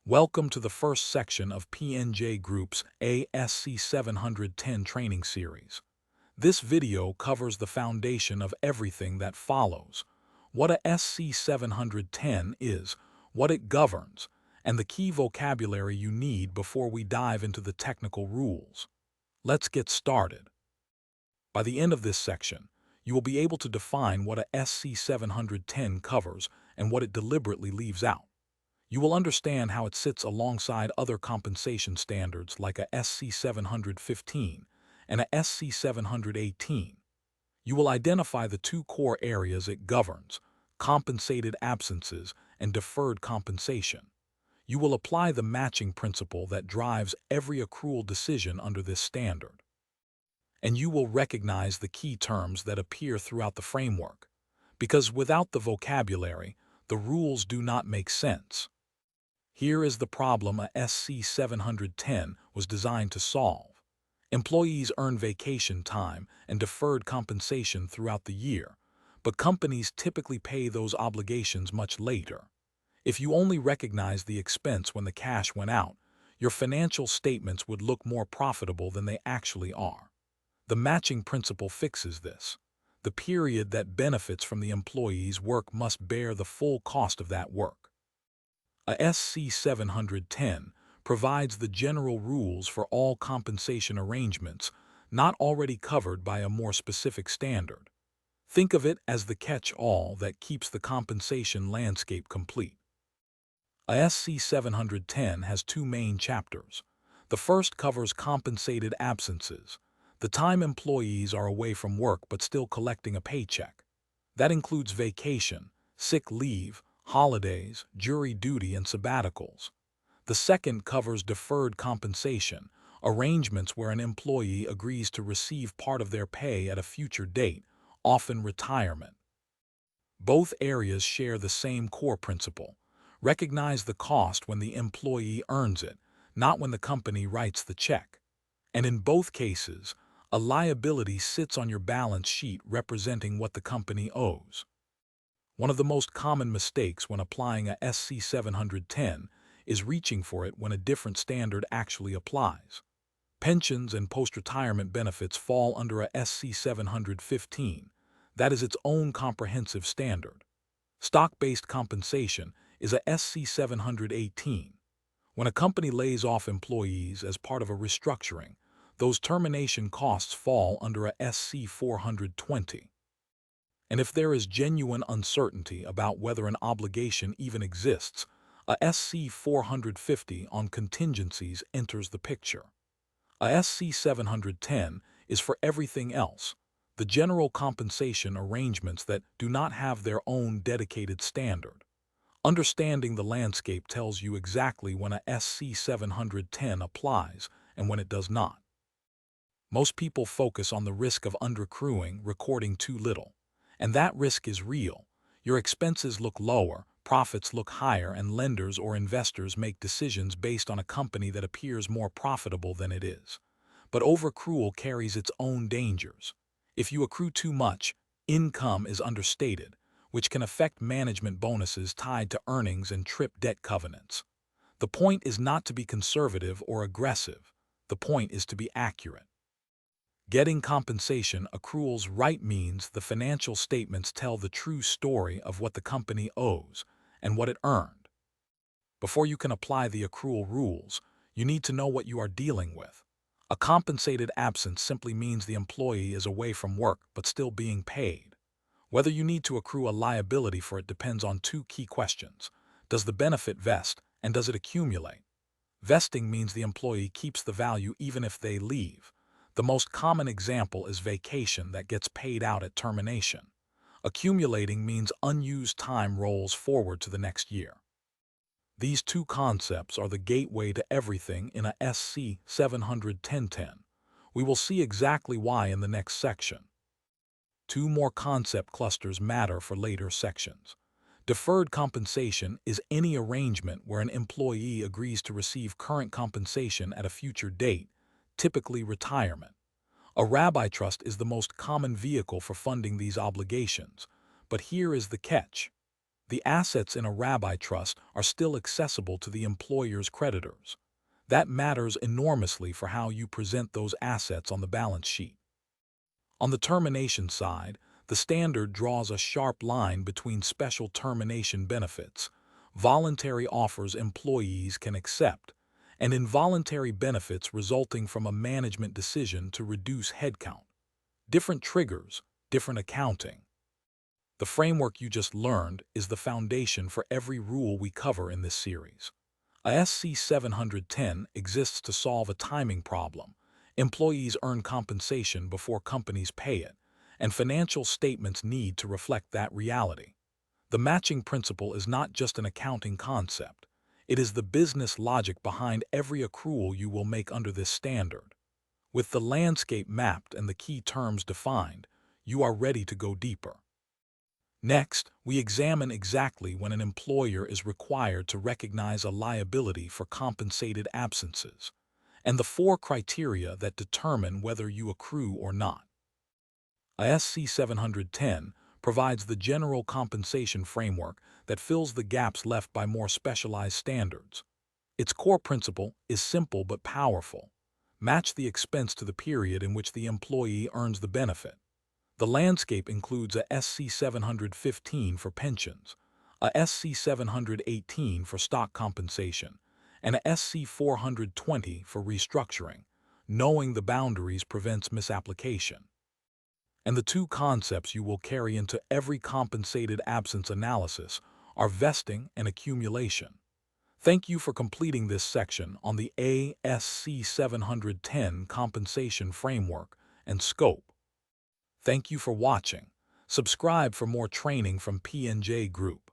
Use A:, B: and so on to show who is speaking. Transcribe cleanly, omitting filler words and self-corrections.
A: Welcome to the first section of PNJ Group's ASC 710 training series. This video covers the foundation of everything that follows: what a SC 710 is, what it governs, and the key vocabulary you need before we dive into the technical rules. Let's get started. By the end of this section, you will be able to define what a SC 710 covers and what it deliberately leaves out. You will understand how it sits alongside other compensation standards like a SC 715 and a SC 718. You will identify the two core areas it governs: compensated absences and deferred compensation. You will apply the matching principle that drives every accrual decision under this standard. And you will recognize the key terms that appear throughout the framework, because without the vocabulary, the rules do not make sense. Here is the problem a SC 710 was designed to solve. Employees earn vacation time and deferred compensation throughout the year, but companies typically pay those obligations much later. If you only recognize the expense when the cash went out, your financial statements would look more profitable than they actually are. The matching principle fixes this. The period that benefits from the employee's work must bear the full cost of that work. A SC 710 provides the general rules for all compensation arrangements not already covered by a more specific standard. Think of it as the catch-all that keeps the compensation landscape complete. A SC 710 has two main chapters. The first covers compensated absences, the time employees are away from work but still collecting a paycheck. That includes vacation, sick leave, holidays, jury duty, and sabbaticals. The second covers deferred compensation, arrangements where an employee agrees to receive part of their pay at a future date, often retirement. Both areas share the same core principle: recognize the cost when the employee earns it, not when the company writes the check. And in both cases, a liability sits on your balance sheet representing what the company owes. One of the most common mistakes when applying a SC 710 is reaching for it when a different standard actually applies. Pensions and post-retirement benefits fall under a SC 715. That is its own comprehensive standard. Stock-based compensation is a SC 718. When a company lays off employees as part of a restructuring, those termination costs fall under a SC 420. And if there is genuine uncertainty about whether an obligation even exists, a SC 450 on contingencies enters the picture. A SC 710 is for everything else, the general compensation arrangements that do not have their own dedicated standard. Understanding the landscape tells you exactly when a SC 710 applies and when it does not. Most people focus on the risk of underaccruing, recording too little. And that risk is real. Your expenses look lower, profits look higher, and lenders or investors make decisions based on a company that appears more profitable than it is. But overaccrual carries its own dangers. If you accrue too much, income is understated, which can affect management bonuses tied to earnings and trip debt covenants. The point is not to be conservative or aggressive. The point is to be accurate. Getting compensation accruals right means the financial statements tell the true story of what the company owes and what it earned. Before you can apply the accrual rules, you need to know what you are dealing with. A compensated absence simply means the employee is away from work but still being paid. Whether you need to accrue a liability for it depends on two key questions. Does the benefit vest, and does it accumulate? Vesting means the employee keeps the value even if they leave. The most common example is vacation that gets paid out at termination. Accumulating means unused time rolls forward to the next year. These two concepts are the gateway to everything in a SC 710. We will see exactly why in the next section. Two more concept clusters matter for later sections. Deferred compensation is any arrangement where an employee agrees to receive current compensation at a future date, typically retirement. A rabbi trust is the most common vehicle for funding these obligations, but here is the catch. the assets in a rabbi trust are still accessible to the employer's creditors. That matters enormously for how you present those assets on the balance sheet. On the termination side, the standard draws a sharp line between special termination benefits, voluntary offers employees can accept, and involuntary benefits resulting from a management decision to reduce headcount. Different triggers, different accounting. The framework you just learned is the foundation for every rule we cover in this series. ASC 710 exists to solve a timing problem. Employees earn compensation before companies pay it, and financial statements need to reflect that reality. The matching principle is not just an accounting concept. It is the business logic behind every accrual you will make under this standard. With the landscape mapped and the key terms defined, you are ready to go deeper. Next, we examine exactly when an employer is required to recognize a liability for compensated absences, and the 4 criteria that determine whether you accrue or not. ASC 710 provides the general compensation framework that fills the gaps left by more specialized standards. Its core principle is simple but powerful. Match the expense to the period in which the employee earns the benefit. The landscape includes a SC 715 for pensions, a SC 718 for stock compensation, and a SC 420 for restructuring. Knowing the boundaries prevents misapplication. And the 2 concepts you will carry into every compensated absence analysis are vesting and accumulation. Thank you for completing this section on the ASC 710 compensation framework and scope. Thank you for watching. Subscribe for more training from PNJ Group.